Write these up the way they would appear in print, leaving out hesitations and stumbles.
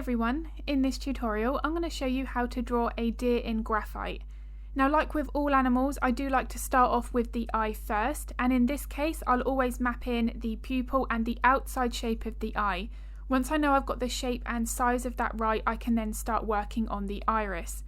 everyone, in this tutorial I'm going to show you how to draw a deer in graphite. Now, like with all animals, I do like to start off with the eye first, and in this case I'll always map in the pupil and the outside shape of the eye. Once I know I've got the shape and size of that right, I can then start working on the iris.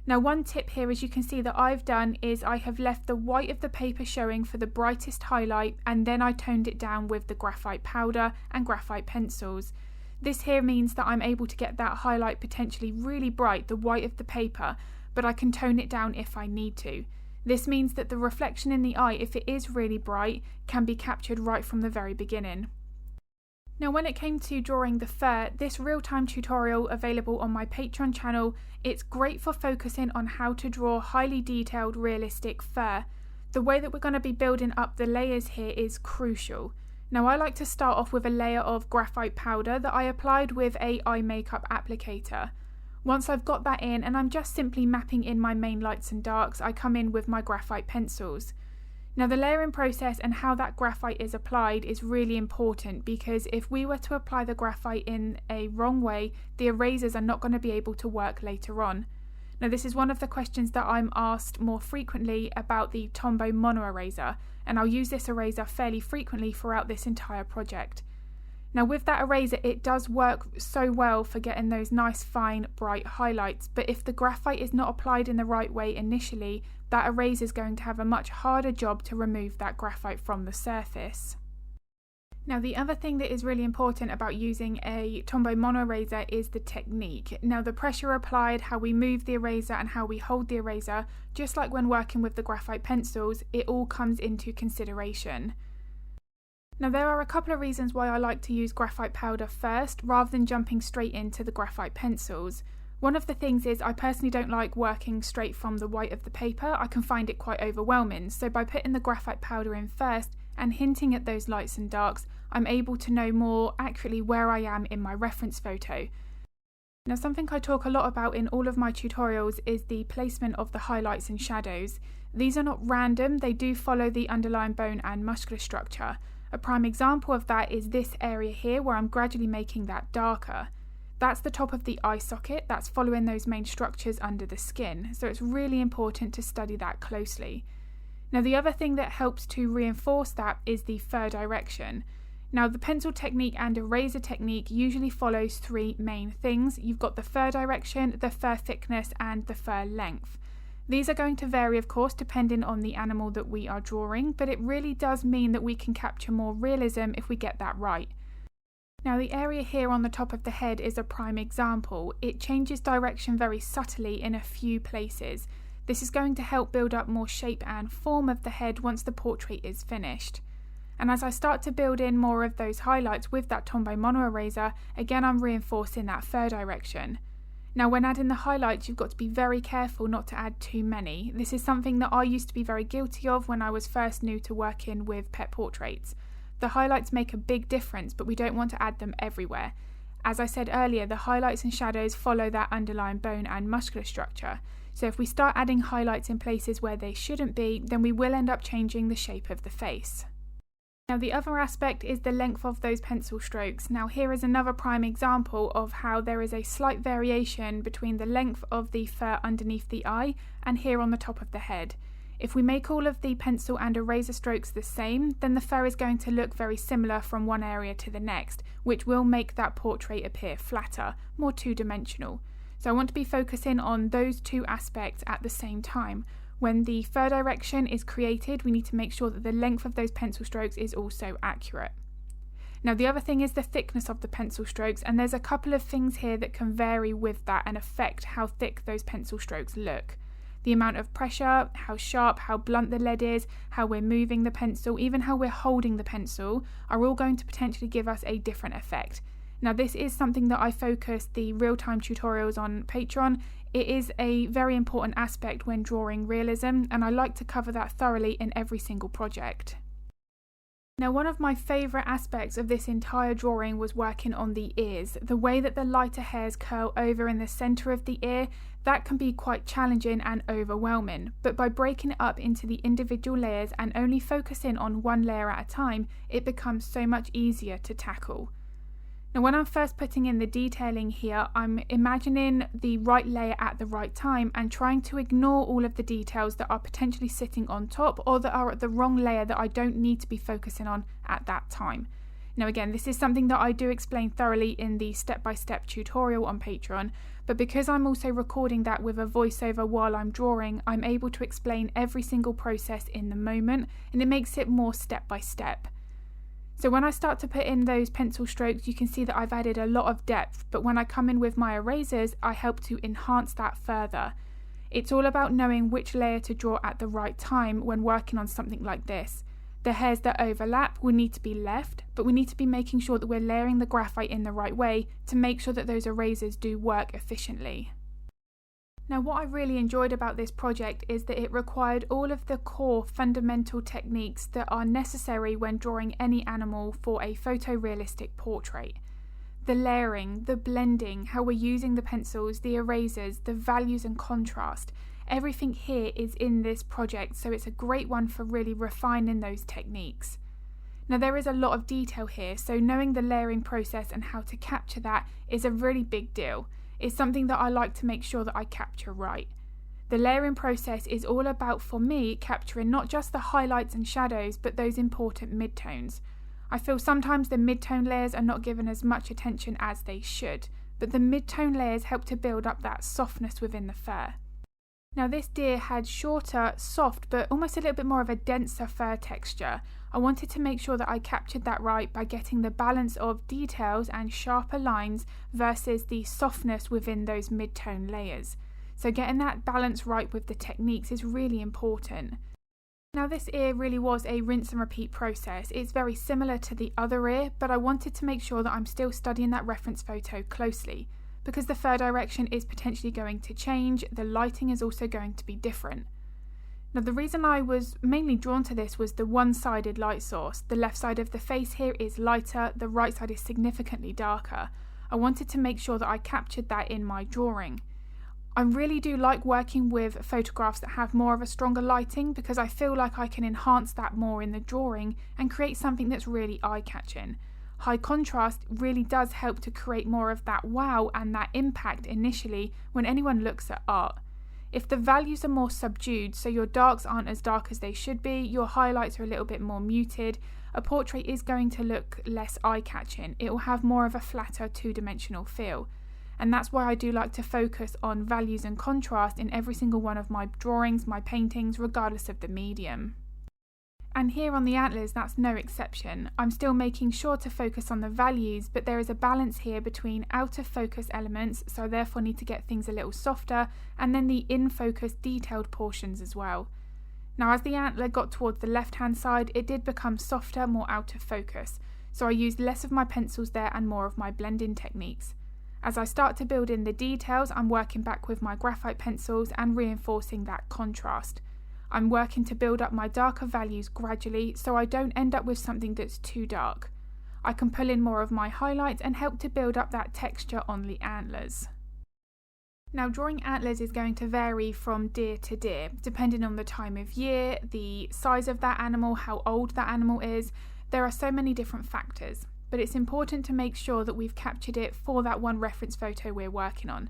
Now, one tip here, as you can see, that I've done is I have left the white of the paper showing for the brightest highlight, and then I toned it down with the graphite powder and graphite pencils. This here means that I'm able to get that highlight potentially really bright, the white of the paper, but I can tone it down if I need to. This means that the reflection in the eye, if it is really bright, can be captured right from the very beginning. Now, when it came to drawing the fur, this real-time tutorial available on my Patreon channel, it's great for focusing on how to draw highly detailed, realistic fur. The way that we're going to be building up the layers here is crucial. Now, I like to start off with a layer of graphite powder that I applied with a eye makeup applicator. Once I've got that in and I'm just simply mapping in my main lights and darks, I come in with my graphite pencils. Now, the layering process and how that graphite is applied is really important, because if we were to apply the graphite in a wrong way, the erasers are not going to be able to work later on. Now, this is one of the questions that I'm asked more frequently about the Tombow mono eraser, and I'll use this eraser fairly frequently throughout this entire project. Now, with that eraser, it does work so well for getting those nice, fine, bright highlights, but if the graphite is not applied in the right way initially, that eraser is going to have a much harder job to remove that graphite from the surface. Now, the other thing that is really important about using a Tombow mono eraser is the technique. Now, the pressure applied, how we move the eraser and how we hold the eraser, just like when working with the graphite pencils, it all comes into consideration. Now, there are a couple of reasons why I like to use graphite powder first rather than jumping straight into the graphite pencils. One of the things is I personally don't like working straight from the white of the paper. I can find it quite overwhelming, so by putting the graphite powder in first and hinting at those lights and darks, I'm able to know more accurately where I am in my reference photo. Now, something I talk a lot about in all of my tutorials is the placement of the highlights and shadows. These are not random, they do follow the underlying bone and muscular structure. A prime example of that is this area here, where I'm gradually making that darker. That's the top of the eye socket, that's following those main structures under the skin, so it's really important to study that closely. Now, the other thing that helps to reinforce that is the fur direction. Now, the pencil technique and eraser technique usually follows three main things. You've got the fur direction, the fur thickness, and the fur length. These are going to vary, of course, depending on the animal that we are drawing, but it really does mean that we can capture more realism if we get that right. Now, the area here on the top of the head is a prime example. It changes direction very subtly in a few places. This is going to help build up more shape and form of the head once the portrait is finished. And as I start to build in more of those highlights with that Tombow mono eraser, again I'm reinforcing that fur direction. Now, when adding the highlights, you've got to be very careful not to add too many. This is something that I used to be very guilty of when I was first new to working with pet portraits. The highlights make a big difference, but we don't want to add them everywhere. As I said earlier, the highlights and shadows follow that underlying bone and muscular structure. So if we start adding highlights in places where they shouldn't be, then we will end up changing the shape of the face. Now, the other aspect is the length of those pencil strokes. Now, here is another prime example of how there is a slight variation between the length of the fur underneath the eye and here on the top of the head. If we make all of the pencil and eraser strokes the same, then the fur is going to look very similar from one area to the next, which will make that portrait appear flatter, more two-dimensional. So I want to be focusing on those two aspects at the same time. When the fur direction is created, we need to make sure that the length of those pencil strokes is also accurate. Now, the other thing is the thickness of the pencil strokes, and there's a couple of things here that can vary with that and affect how thick those pencil strokes look. The amount of pressure, how sharp, how blunt the lead is, how we're moving the pencil, even how we're holding the pencil, are all going to potentially give us a different effect. Now, this is something that I focus the real-time tutorials on Patreon. It is a very important aspect when drawing realism, and I like to cover that thoroughly in every single project. Now, one of my favourite aspects of this entire drawing was working on the ears. The way that the lighter hairs curl over in the centre of the ear, that can be quite challenging and overwhelming, but by breaking it up into the individual layers and only focusing on one layer at a time, it becomes so much easier to tackle. Now when I'm first putting in the detailing here, I'm imagining the right layer at the right time and trying to ignore all of the details that are potentially sitting on top or that are at the wrong layer that I don't need to be focusing on at that time. Now again, this is something that I do explain thoroughly in the step-by-step tutorial on Patreon, but because I'm also recording that with a voiceover while I'm drawing, I'm able to explain every single process in the moment, and it makes it more step-by-step. So when I start to put in those pencil strokes, you can see that I've added a lot of depth, but when I come in with my erasers, I help to enhance that further. It's all about knowing which layer to draw at the right time when working on something like this. The hairs that overlap will need to be left, but we need to be making sure that we're layering the graphite in the right way to make sure that those erasers do work efficiently. Now what I really enjoyed about this project is that it required all of the core fundamental techniques that are necessary when drawing any animal for a photorealistic portrait. The layering, the blending, how we're using the pencils, the erasers, the values and contrast. Everything here is in this project, so it's a great one for really refining those techniques. Now there is a lot of detail here, so knowing the layering process and how to capture that is a really big deal. It's something that I like to make sure that I capture right. The layering process is all about, for me, capturing not just the highlights and shadows, but those important midtones. I feel sometimes the midtone layers are not given as much attention as they should, but the midtone layers help to build up that softness within the fur. Now this deer had shorter, soft, but almost a little bit more of a denser fur texture. I wanted to make sure that I captured that right by getting the balance of details and sharper lines versus the softness within those mid-tone layers. So getting that balance right with the techniques is really important. Now this ear really was a rinse and repeat process. It's very similar to the other ear, but I wanted to make sure that I'm still studying that reference photo closely. Because the fur direction is potentially going to change, the lighting is also going to be different. Now the reason I was mainly drawn to this was the one-sided light source. The left side of the face here is lighter, the right side is significantly darker. I wanted to make sure that I captured that in my drawing. I really do like working with photographs that have more of a stronger lighting because I feel like I can enhance that more in the drawing and create something that's really eye-catching. High contrast really does help to create more of that wow and that impact initially when anyone looks at art. If the values are more subdued, so your darks aren't as dark as they should be, your highlights are a little bit more muted, a portrait is going to look less eye-catching. It will have more of a flatter two-dimensional feel. And that's why I do like to focus on values and contrast in every single one of my drawings, my paintings, regardless of the medium. And here on the antlers, that's no exception. I'm still making sure to focus on the values, but there is a balance here between out of focus elements, so I therefore need to get things a little softer, and then the in focus detailed portions as well. Now as the antler got towards the left hand side, it did become softer, more out of focus, so I used less of my pencils there and more of my blending techniques. As I start to build in the details, I'm working back with my graphite pencils and reinforcing that contrast. I'm working to build up my darker values gradually so I don't end up with something that's too dark. I can pull in more of my highlights and help to build up that texture on the antlers. Now drawing antlers is going to vary from deer to deer, depending on the time of year, the size of that animal, how old that animal is. There are so many different factors, but it's important to make sure that we've captured it for that one reference photo we're working on.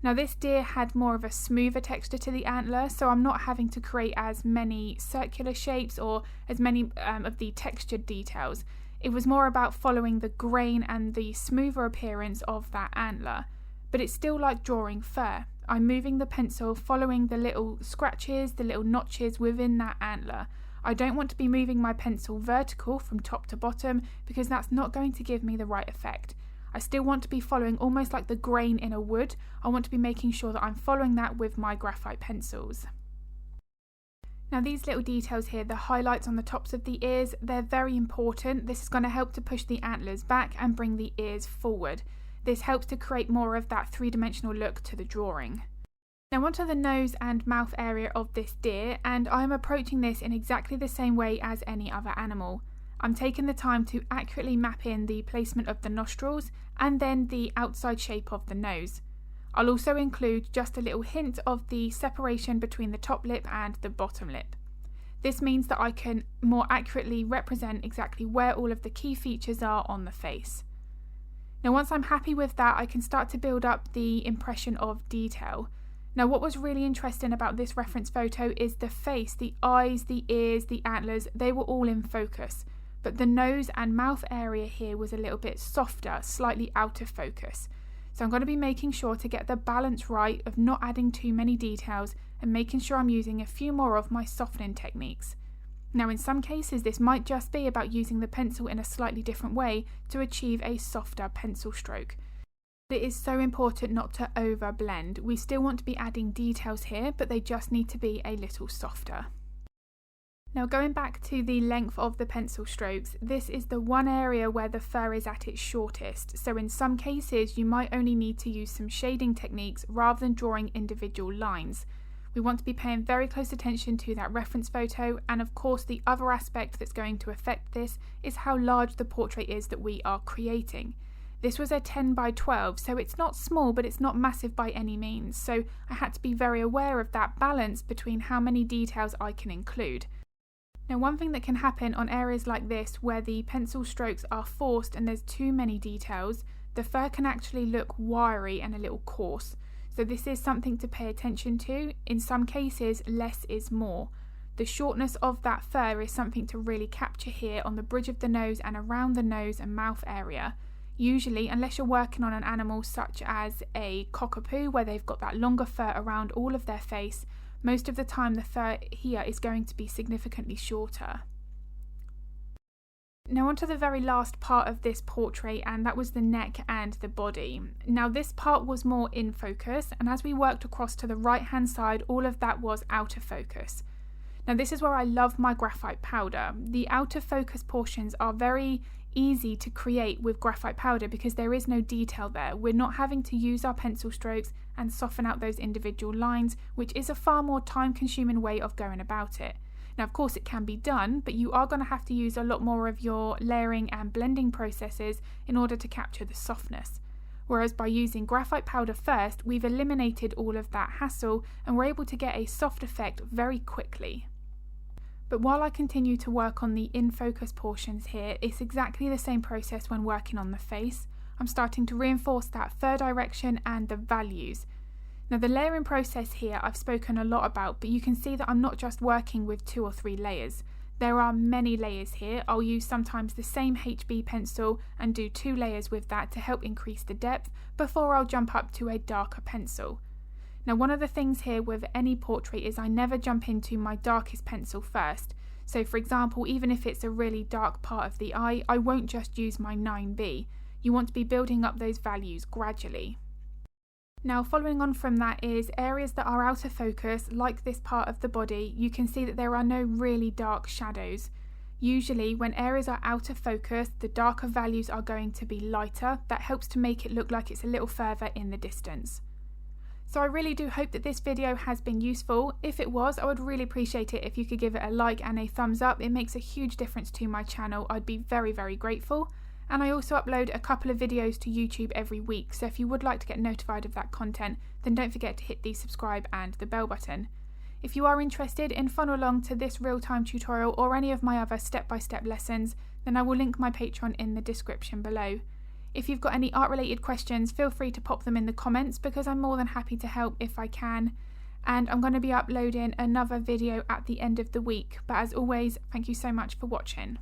Now this deer had more of a smoother texture to the antler, so I'm not having to create as many circular shapes or as many of the textured details. It was more about following the grain and the smoother appearance of that antler. But it's still like drawing fur. I'm moving the pencil, following the little scratches, the little notches within that antler. I don't want to be moving my pencil vertical from top to bottom because that's not going to give me the right effect. I still want to be following almost like the grain in a wood. I want to be making sure that I'm following that with my graphite pencils. Now these little details here, the highlights on the tops of the ears, they're very important. This is going to help to push the antlers back and bring the ears forward. This helps to create more of that three-dimensional look to the drawing. Now onto the nose and mouth area of this deer, and I'm approaching this in exactly the same way as any other animal. I'm taking the time to accurately map in the placement of the nostrils and then the outside shape of the nose. I'll also include just a little hint of the separation between the top lip and the bottom lip. This means that I can more accurately represent exactly where all of the key features are on the face. Now once I'm happy with that, I can start to build up the impression of detail. Now what was really interesting about this reference photo is the face, the eyes, the ears, the antlers, they were all in focus. But the nose and mouth area here was a little bit softer, slightly out of focus. So I'm going to be making sure to get the balance right of not adding too many details and making sure I'm using a few more of my softening techniques. Now in some cases this might just be about using the pencil in a slightly different way to achieve a softer pencil stroke. It is so important not to over blend. We still want to be adding details here, but they just need to be a little softer. Now going back to the length of the pencil strokes, this is the one area where the fur is at its shortest, so in some cases you might only need to use some shading techniques rather than drawing individual lines. We want to be paying very close attention to that reference photo, and of course the other aspect that's going to affect this is how large the portrait is that we are creating. This was a 10 by 12, so it's not small but it's not massive by any means, so I had to be very aware of that balance between how many details I can include. Now one thing that can happen on areas like this where the pencil strokes are forced and there's too many details, the fur can actually look wiry and a little coarse. So this is something to pay attention to. In some cases, less is more. The shortness of that fur is something to really capture here on the bridge of the nose and around the nose and mouth area. Usually, unless you're working on an animal such as a cockapoo where they've got that longer fur around all of their face, most of the time the fur here is going to be significantly shorter. Now onto the very last part of this portrait, and that was the neck and the body. Now this part was more in focus, and as we worked across to the right hand side, all of that was out of focus. Now this is where I love my graphite powder. The out of focus portions are very easy to create with graphite powder because there is no detail there. We're not having to use our pencil strokes and soften out those individual lines, which is a far more time consuming way of going about it. Now of course it can be done, but you are going to have to use a lot more of your layering and blending processes in order to capture the softness. Whereas by using graphite powder first, we've eliminated all of that hassle and we're able to get a soft effect very quickly. But while I continue to work on the in-focus portions here, it's exactly the same process when working on the face. I'm starting to reinforce that fur direction and the values. Now the layering process here I've spoken a lot about, but you can see that I'm not just working with 2 or 3 layers. There are many layers here. I'll use sometimes the same HB pencil and do 2 layers with that to help increase the depth before I'll jump up to a darker pencil. Now one of the things here with any portrait is I never jump into my darkest pencil first. So for example, even if it's a really dark part of the eye, I won't just use my 9B. You want to be building up those values gradually. Now following on from that is areas that are out of focus, like this part of the body, you can see that there are no really dark shadows. Usually when areas are out of focus, the darker values are going to be lighter. That helps to make it look like it's a little further in the distance. So I really do hope that this video has been useful. If it was, I would really appreciate it if you could give it a like and a thumbs up. It makes a huge difference to my channel. I'd be very, very grateful. And I also upload a couple of videos to YouTube every week, so if you would like to get notified of that content, then don't forget to hit the subscribe and the bell button. If you are interested in following along to this real-time tutorial or any of my other step-by-step lessons, then I will link my Patreon in the description below. If you've got any art-related questions, feel free to pop them in the comments because I'm more than happy to help if I can. And I'm going to be uploading another video at the end of the week. But as always, thank you so much for watching.